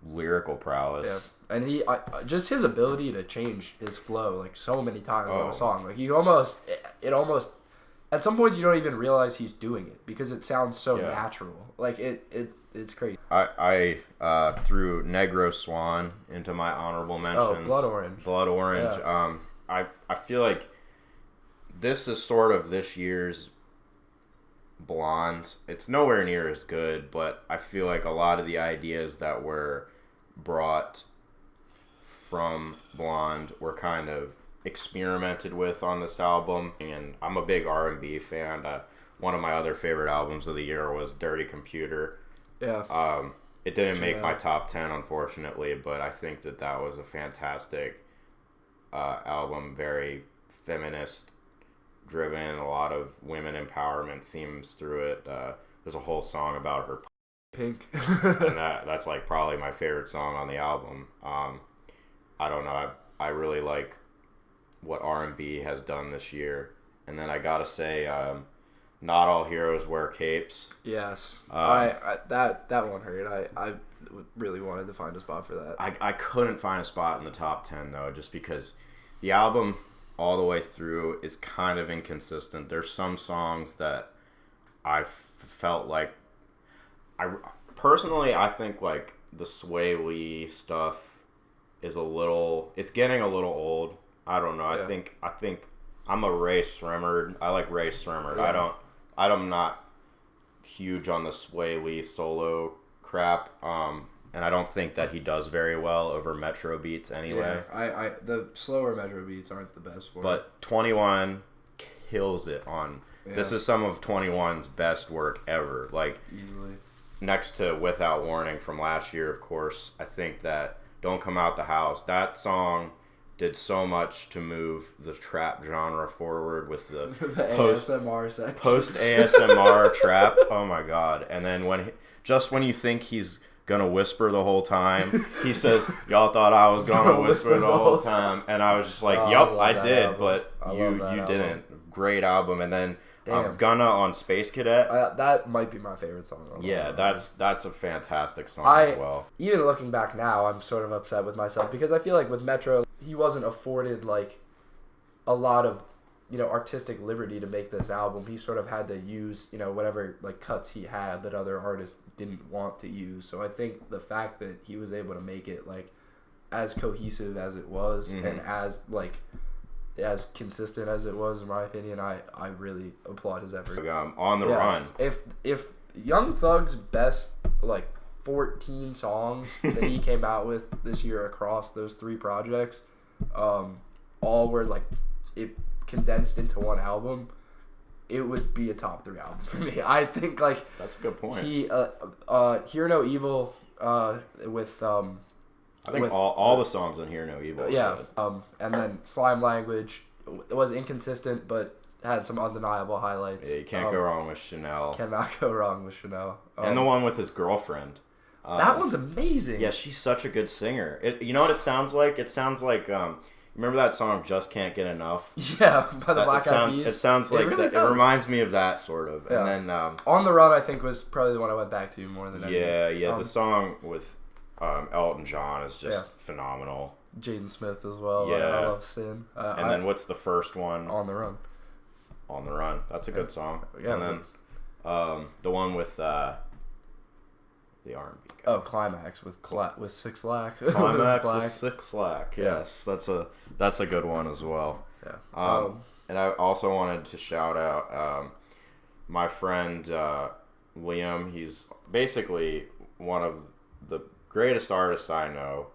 lyrical prowess. Yeah, and just his ability to change his flow like so many times on a song. Like it almost at some points you don't even realize he's doing it because it sounds so natural. Like it's crazy. I threw Negro Swan into my honorable mentions. Blood Orange. Yeah. I feel like this is sort of this year's Blonde. It's nowhere near as good, but I feel like a lot of the ideas that were brought from Blonde were kind of experimented with on this album. And I'm a big R&B fan. One of my other favorite albums of the year was Dirty Computer. Yeah. It didn't make my top 10, unfortunately, but I think that was a fantastic album. Very feminist driven, a lot of women empowerment themes through it. There's a whole song about her pink. And that's like probably my favorite song on the album. I don't know, I really like what R&B has done this year. And then I gotta say, Not All Heroes Wear Capes. Yes. That one hurt. I really wanted to find a spot for that. I couldn't find a spot in the top 10 though, just because the album all the way through is kind of inconsistent. There's some songs that I felt like I think like the Sway Lee stuff is it's getting a little old. I don't know. Yeah. I think I'm a Ray Sremmurd. I like Ray Sremmurd. Yeah. I'm not huge on the Sway Lee solo crap. And I don't think that he does very well over Metro beats anyway. Yeah, the slower Metro beats aren't the best for him. But 21 kills it on... Yeah. This is some of 21's best work ever. Like, easily. Next to Without Warning from last year, of course, I think that Don't Come Out the House, that song did so much to move the trap genre forward with the ASMR section. Post-ASMR trap. Oh my god. And then when you think he's gonna whisper the whole time, he says, y'all thought I was gonna whisper the whole time, and I was just like, yup, I did, album. But you didn't. Great album. And then Gunna on Space Cadet, that might be my favorite song. That's a fantastic song as well. Even looking back now, I'm sort of upset with myself because I feel like with Metro he wasn't afforded like a lot of artistic liberty to make this album. He sort of had to use, whatever like cuts he had that other artists didn't want to use. So I think the fact that he was able to make it like as cohesive as it was and as consistent as it was, in my opinion, I really applaud his effort. On the Run. If Young Thug's best like 14 songs that he came out with this year across those 3 projects, all were like it condensed into one album, it would be a top 3 album for me. I think like that's a good point. He Hear No Evil with I think all the songs on Hear No Evil. Yeah. And then Slime Language was inconsistent but had some undeniable highlights. Yeah, you can't go wrong with Chanel. Cannot go wrong with Chanel. And the one with his girlfriend. That one's amazing. Yeah, she's such a good singer. You know what it sounds like? It sounds like remember that song "Just Can't Get Enough"? Yeah, by the Black Eyed Peas. It sounds like really that. It reminds me of that sort of. Yeah. And then On the Run, I think, was probably the one I went back to more than anything. Yeah. The song with Elton John is just phenomenal. Jaden Smith as well. Yeah. I love Sin. And then what's the first one? On the Run. On the Run. That's a good song. Yeah. And then the one with the R&B guy. Oh, Climax with 6 Lack. Climax with 6 Lack. Yes, that's a good one as well. Yeah. And I also wanted to shout out my friend Liam. He's basically one of the greatest artists I know.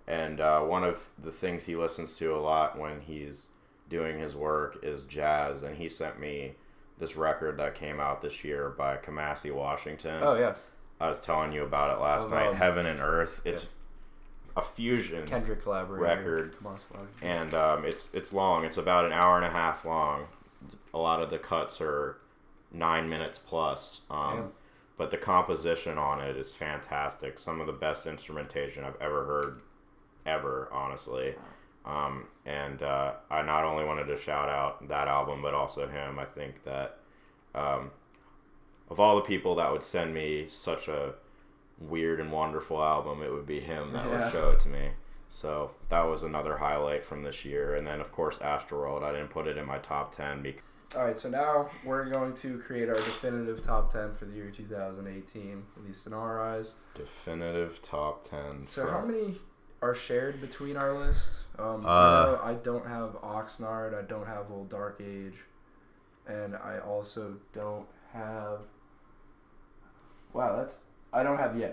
And one of the things he listens to a lot when he's doing his work is jazz. And he sent me this record that came out this year by Kamasi Washington. Oh, yeah. I was telling you about it last night. Heaven and Earth. It's a fusion Kendrick collaborator record, and it's long. It's about an hour and a half long. A lot of the cuts are 9 minutes plus. But the composition on it is fantastic. Some of the best instrumentation I've ever heard, honestly. And I not only wanted to shout out that album, but also him. I think that of all the people that would send me such a weird and wonderful album, it would be him that would show it to me. So that was another highlight from this year. And then, of course, Astroworld. I didn't put it in my top 10 because... All right, so now we're going to create our definitive top 10 for the year 2018, at least in our eyes. Definitive top 10. So how many are shared between our lists? I don't have Oxnard, I don't have Old Dark Age, and I also don't have... Wow, I don't have Ye.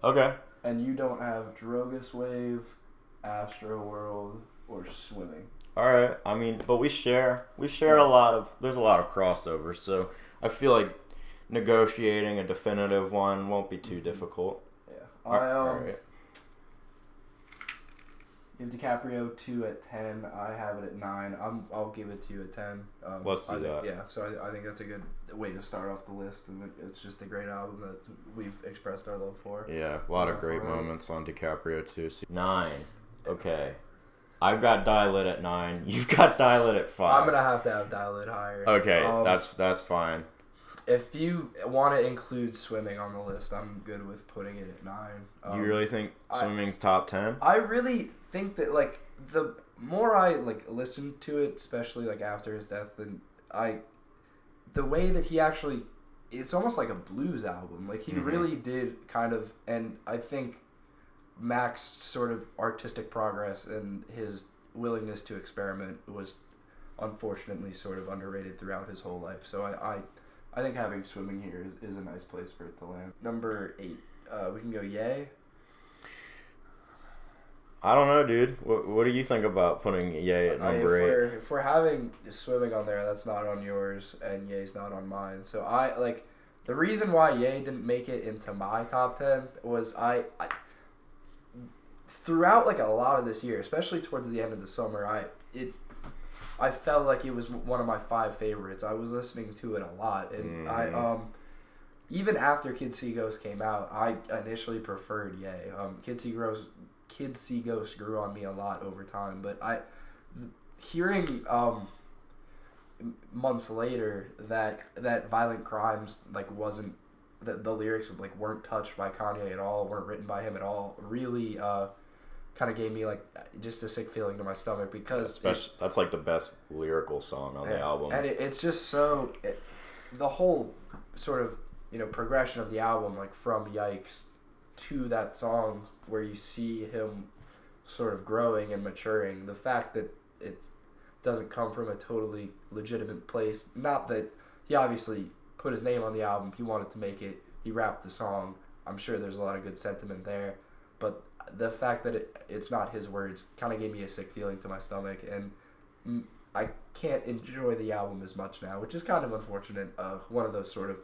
Okay. And you don't have Drogas Wave, Astroworld, or Swimming. All right. I mean, but we share there's a lot of crossovers, so I feel like negotiating a definitive one won't be too difficult. Yeah. All right. You have DiCaprio 2 at 10. I have it at 9. I'll give it to you at 10. Let's do that. Yeah, so I think that's a good way to start off the list, and it's just a great album that we've expressed our love for. Yeah, a lot of great moments on DiCaprio too. 9. Okay. I've got Die Lit at 9. You've got Die Lit at 5. I'm gonna have to have Die Lit higher. Okay, that's fine. If you want to include Swimming on the list, I'm good with putting it at 9. You really think Swimming's top 10? I really think that like the more I like listen to it, especially like after his death, and the way that he actually, it's almost like a blues album. Like he really did kind of, and I think Mac's sort of artistic progress and his willingness to experiment was unfortunately sort of underrated throughout his whole life. So I think having Swimming here is a nice place for it to land. Number 8, we can go Ye. I don't know, dude. What do you think about putting Ye at number 8? If we're having Swimming on there, that's not on yours, and Ye's not on mine. So the reason why Ye didn't make it into my top 10 was I throughout like a lot of this year, especially towards the end of the summer, I felt like it was one of my 5 favorites. I was listening to it a lot, and even after Kids See Ghost came out, I initially preferred Ye. Kids See Ghost grew on me a lot over time, but hearing months later that Violent Crimes like wasn't the lyrics like weren't touched by Kanye at all, weren't written by him at all, really kind of gave me like just a sick feeling to my stomach because that's like the best lyrical song on the album, and it's just so the whole sort of progression of the album, like from Yikes to that song where you see him sort of growing and maturing. The fact that it doesn't come from a totally legitimate place, not that he obviously put his name on the album, he wanted to make it, he rapped the song, I'm sure there's a lot of good sentiment there, but the fact that it's not his words kind of gave me a sick feeling to my stomach, and I can't enjoy the album as much now, which is kind of unfortunate. One of those sort of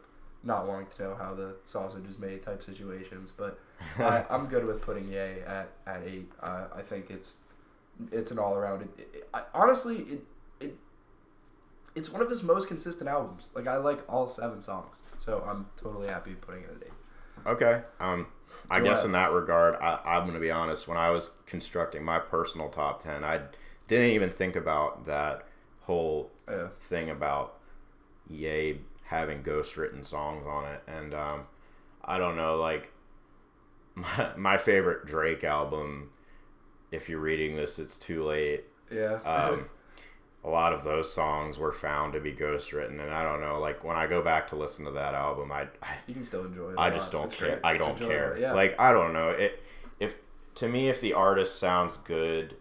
not wanting to know how the sausage is made type situations, but I'm good with putting Ye at 8. I think it's an all around. Honestly, it's one of his most consistent albums. Like, I like all 7 songs, so I'm totally happy putting it at 8. Okay. I guess in that regard, I'm going to be honest. When I was constructing my personal top 10, I didn't even think about that whole thing about Ye having ghostwritten songs on it. And I don't know, like, my favorite Drake album, if you're reading this, It's Too Late. Yeah. A lot of those songs were found to be ghostwritten, and I don't know, like, when I go back to listen to that album, you can still enjoy it. I just don't care. Great. I don't care. Yeah. Like, I don't know. If the artist sounds good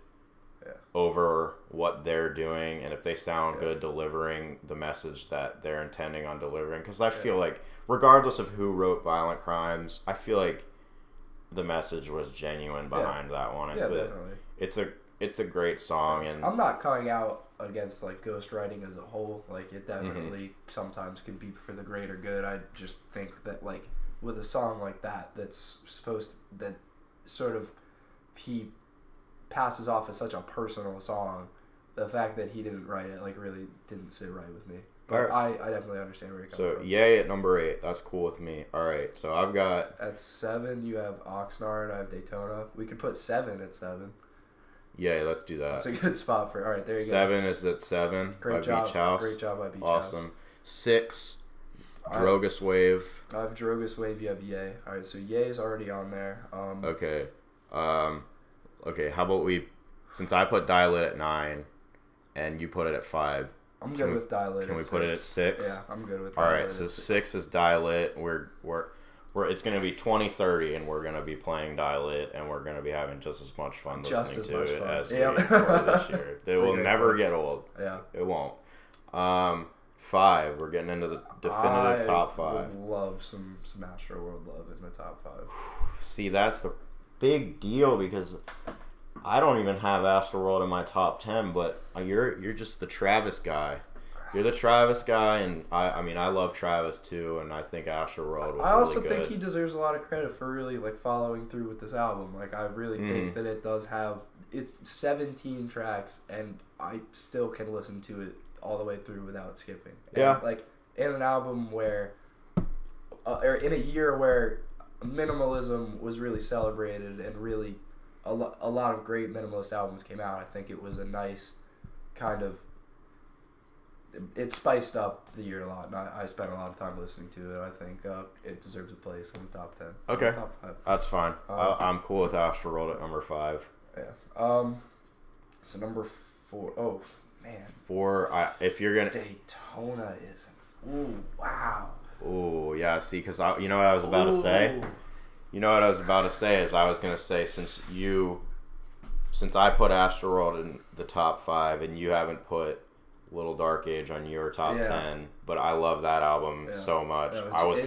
over what they're doing, and if they sound good delivering the message that they're intending on delivering, because I feel like, regardless of who wrote Violent Crimes, I feel like the message was genuine behind that one. It's a great song, and I'm not coming out against like ghostwriting as a whole. Like, it definitely sometimes can be for the greater good. I just think that, like, with a song like that that sort of he passes off as such a personal song, the fact that he didn't write it, like, really didn't sit right with me. But I definitely understand where you're coming from. So Ye at number 8, that's cool with me. All right, so I've got at 7 you have Oxnard, I have Daytona. We could put 7 at 7. Yeah, let's do that. That's a good spot for. All right, there you go. 7 is at 7 Great by job. Beach House. Great job by Beach House. Awesome. 6, Drogas Wave. I have Drogas Wave. You have Ye. All right, so Ye is already on there. Okay. Okay. How about since I put Die Lit at 9, and you put it at 5. I'm good with Die Lit. Can we put it at 6? Yeah, I'm good with. All right, so 6 is Die Lit. It's going to be 2030, and we're going to be playing Die Lit, and we're going to be having just as much fun listening to it as we were this year. It will never get old. Yeah. It won't. 5, we're getting into the definitive top 5. I would love some Astroworld love in the top 5. See, that's the big deal, because I don't even have Astroworld in my top 10, but you're just the Travis guy. You're the Travis guy, and I mean, I love Travis too, and I think Astroworld was I also really good. think he deserves a lot of credit for really, like, following through with this album. Like, I really think that it does have, it's 17 tracks, and I still can listen to it all the way through without skipping. Yeah. And, like, in an album where, or in a year where minimalism was really celebrated and really a lot of great minimalist albums came out, I think it was a nice kind of, it spiced up the year a lot, and I spent a lot of time listening to it. I think it deserves a place in the top 10. Okay. Top 5. That's fine. I'm cool with Astroworld at number 5. Yeah. So number 4. Oh, man. 4, if you're going to... Daytona is... Ooh, wow. Ooh, yeah, see, because you know what I was about to say? You know what I was about to say is I was going to say, since I put Astroworld in the top 5, and you haven't put Little Dark Age on your top 10, but I love that album so much. No, I was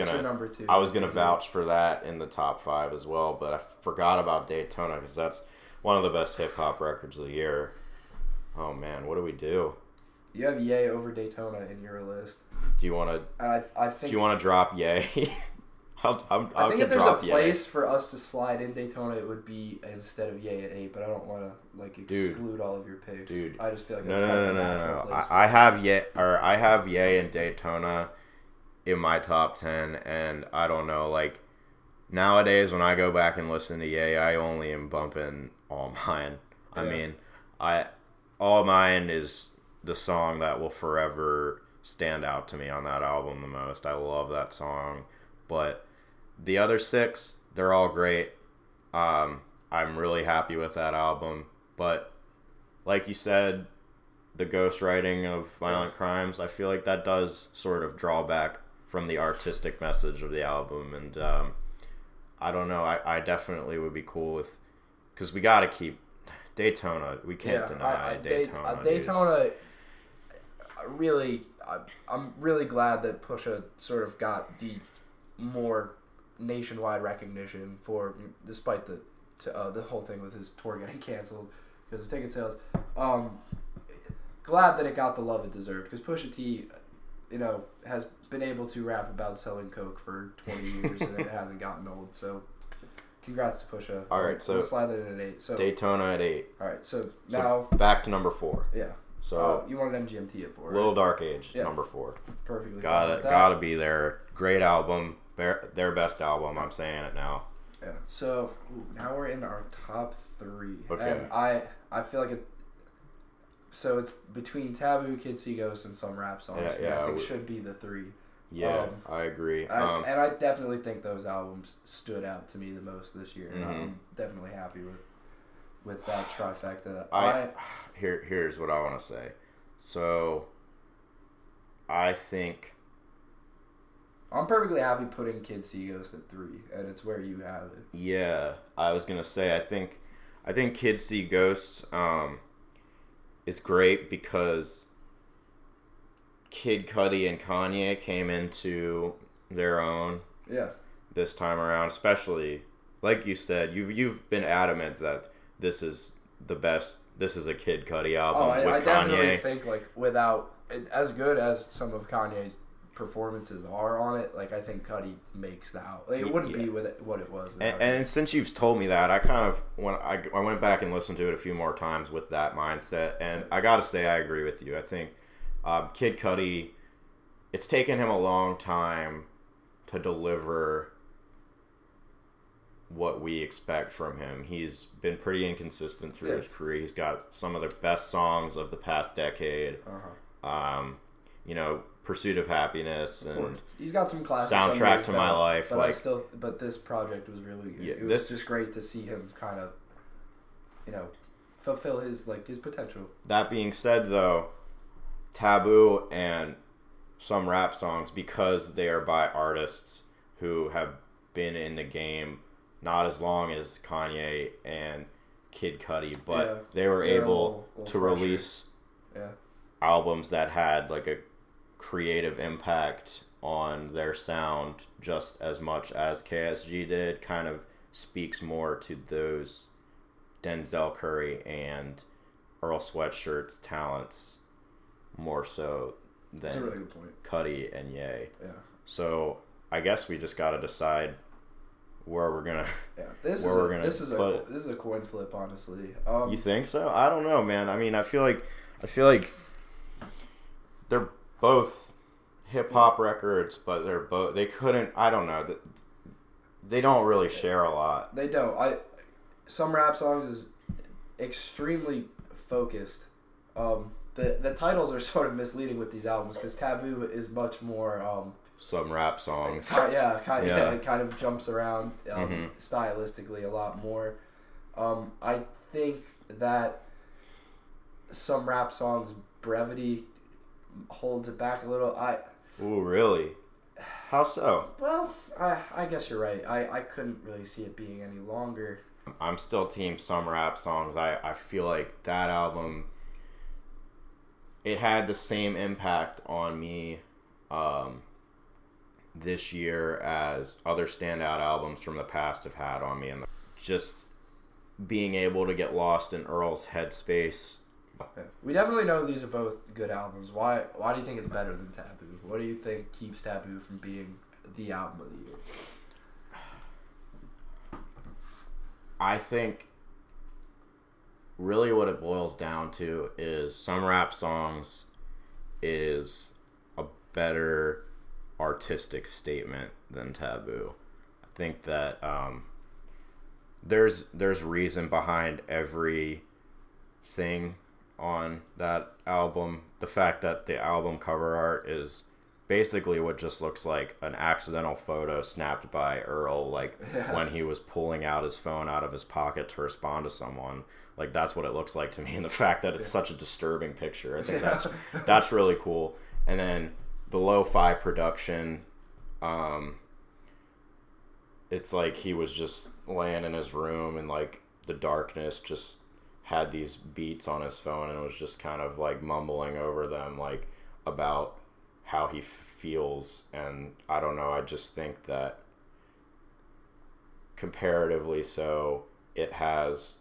gonna two. vouch for that in the top 5 as well, but I forgot about Daytona, because that's one of the best hip hop records of the year. Oh man, what do we do? You have Ye over Daytona in your list. Do you want to? I think. Do you want to drop Ye? I think if there's a place for us to slide in Daytona, it would be instead of Ye at 8. But I don't want to exclude all of your picks. Dude, I just feel like that's kind of a natural place. I have Ye and Daytona in my top 10, and I don't know. Like, nowadays when I go back and listen to Ye, I only am bumping All Mine. I mean, All Mine is the song that will forever stand out to me on that album the most. I love that song, but the other 6, they're all great. I'm really happy with that album. But like you said, the ghostwriting of Violent Crimes, I feel like that does sort of draw back from the artistic message of the album. And I don't know. I definitely would be cool with, because we got to keep Daytona. We can't deny Daytona. Daytona, I'm really glad that Pusha sort of got the more nationwide recognition for, despite the whole thing with his tour getting canceled because of ticket sales. Glad that it got the love it deserved, because Pusha T, has been able to rap about selling coke for 20 years and it hasn't gotten old. So, congrats to Pusha. All right, so we'll slide that in at 8. So Daytona at 8. All right, so now back to number 4. Yeah. So you wanted MGMT at 4. Right? Little Dark Age, number 4. Perfectly. Gotta be there. Great album. Their best album. I'm saying it now. Yeah. So now we're in our top 3. Okay. And I feel like so it's between Taboo, Kid See Ghost, and some rap songs. I think should be the 3. Yeah, I agree. And I definitely think those albums stood out to me the most this year. And I'm definitely happy with that trifecta. Here's what I want to say. So, I think I'm perfectly happy putting Kid See Ghost at 3, and it's where you have it. Yeah, I was gonna say I think Kid See Ghosts is great because Kid Cudi and Kanye came into their own. Yeah. This time around, especially like you said, you've been adamant that this is the best. This is a Kid Cudi album with Kanye. I definitely think without as good as some of Kanye's performances are on it, I think Cudi makes the album. It wouldn't be what it was. And since you've told me that, I kind of I went back and listened to it a few more times with that mindset, and I gotta say I agree with you. I think Kid Cudi, it's taken him a long time to deliver what we expect from him. He's been pretty inconsistent through his career. He's got some of the best songs of the past decade. Pursuit of Happiness, and he's got some classics. Soundtrack to My Life. But this project was really good. Yeah, it was just great to see him kind of, fulfill his potential. That being said, though, Taboo and some rap songs, because they are by artists who have been in the game not as long as Kanye and Kid Cudi, but they were able to release albums that had a creative impact on their sound just as much as KSG did. Kind of speaks more to those Denzel Curry and Earl Sweatshirt's talents more so than That's a really good point. Cudi and Ye. Yeah. So I guess we just got to decide where we're gonna. Yeah, this is a coin flip, honestly. You think so? I don't know, man. I mean, I feel like they're both hip hop records, but they couldn't. I don't know. They don't really share a lot. They don't. Some rap songs is extremely focused. The titles are sort of misleading with these albums because Taboo is much more. Some rap songs. It kind of jumps around stylistically a lot more. I think that some rap songs' brevity holds it back a little. Ooh, really? How so? Well, I guess you're right. I couldn't really see it being any longer. I'm still team some rap songs. I feel like that album, it had the same impact on me this year as other standout albums from the past have had on me. And just being able to get lost in Earl's headspace. Yeah. We definitely know these are both good albums. Why do you think it's better than Taboo? What do you think keeps Taboo from being the album of the year? I think really what it boils down to is some rap songs is a better artistic statement than Taboo. I think that there's reason behind every thing on that album. The fact that the album cover art is basically what just looks like an accidental photo snapped by Earl, like when he was pulling out his phone out of his pocket to respond to someone. Like that's what it looks like to me, and the fact that it's such a disturbing picture, I think that's really cool. And then the lo-fi production, it's like he was just laying in his room and like the darkness just had these beats on his phone and it was just kind of like mumbling over them like about how he feels. And I don't know, I just think that comparatively so it has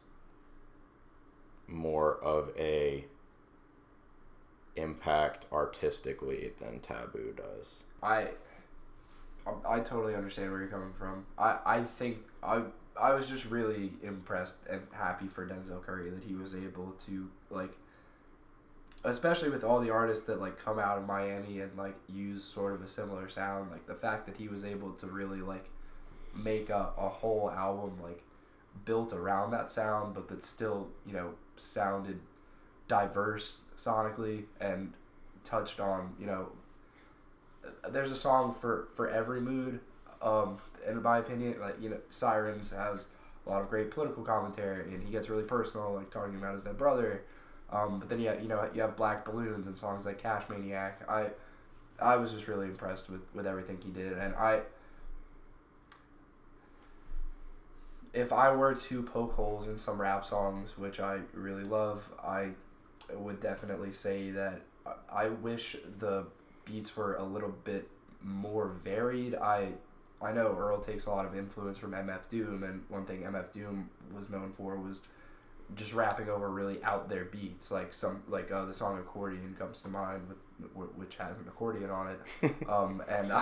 more of a impact artistically than Taboo does. I totally understand where you're coming from. I think I was just really impressed and happy for Denzel Curry that he was able to, like, especially with all the artists that like come out of Miami and like use sort of a similar sound, like the fact that he was able to really like make a whole album like built around that sound, but that still, you know, sounded diverse sonically and touched on, you know, there's a song for every mood. In my opinion, like, you know, Sirens has a lot of great political commentary, and he gets really personal, like talking about his dead brother. But then you have Black Balloons and songs like Cash Maniac. I was just really impressed with everything he did, and if I were to poke holes in some rap songs, which I really love, I would definitely say that I wish the beats were a little bit more varied. I know Earl takes a lot of influence from MF Doom, and one thing MF Doom was known for was just rapping over really out there beats, like the song Accordion comes to mind, which has an accordion on it. And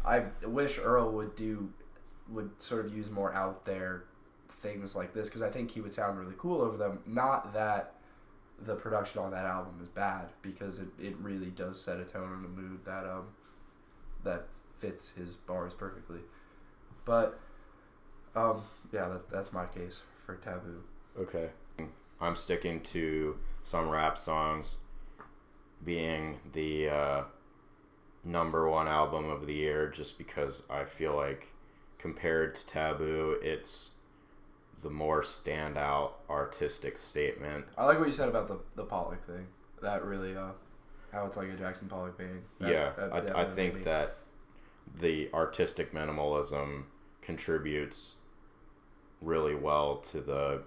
I wish Earl would sort of use more out there things like this, because I think he would sound really cool over them. Not that the production on that album is bad, because it really does set a tone and a mood that fits his bars perfectly. But yeah, that's my case for Taboo. Okay. I'm sticking to some rap songs being the number one album of the year, just because I feel like compared to Taboo, it's the more standout artistic statement. I like what you said about the Pollock thing. That really, how it's like a Jackson Pollock painting. I think that the artistic minimalism contributes really well to the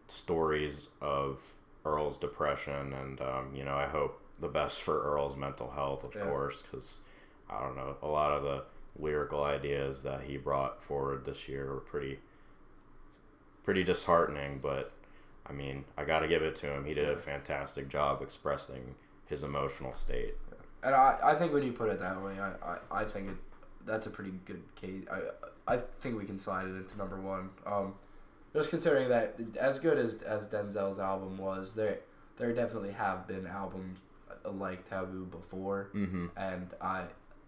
stories of Earl's depression, and you know, I hope the best for Earl's mental health, of course, because I don't know, a lot of the lyrical ideas that he brought forward this year were pretty disheartening, but I mean, I got to give it to him. He did a fantastic job expressing his emotional state. And I think when you put it that way, I think that's a pretty good case. I think we can slide it into number one. Just considering that as good as Denzel's album was, there definitely have been albums like Taboo before, and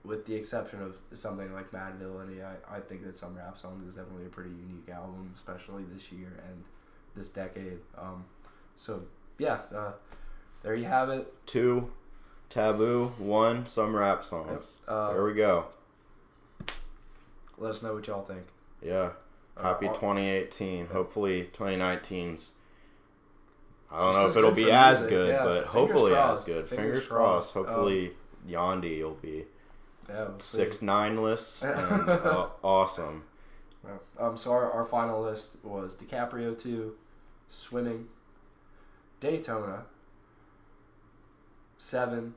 with the exception of something like Mad Villainy, I think that Some Rap Songs is definitely a pretty unique album, especially this year and this decade. So yeah, there you have it. 2 Taboo, 1 Some Rap Songs. There we go. Let us know what y'all think. Yeah. Happy 2018. Hopefully 2019's, I don't know if it'll be as good, but hopefully as good. Fingers crossed. Hopefully J.I.D will be 6'9" and awesome. So our final list was DiCaprio 2, Swimming, Daytona, 7,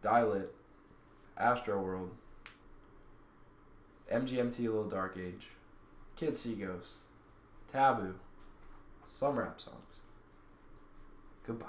Dilit, Astroworld, MGMT Little Dark Age, Kids See Ghosts, Taboo, Some Rap Songs. Goodbye.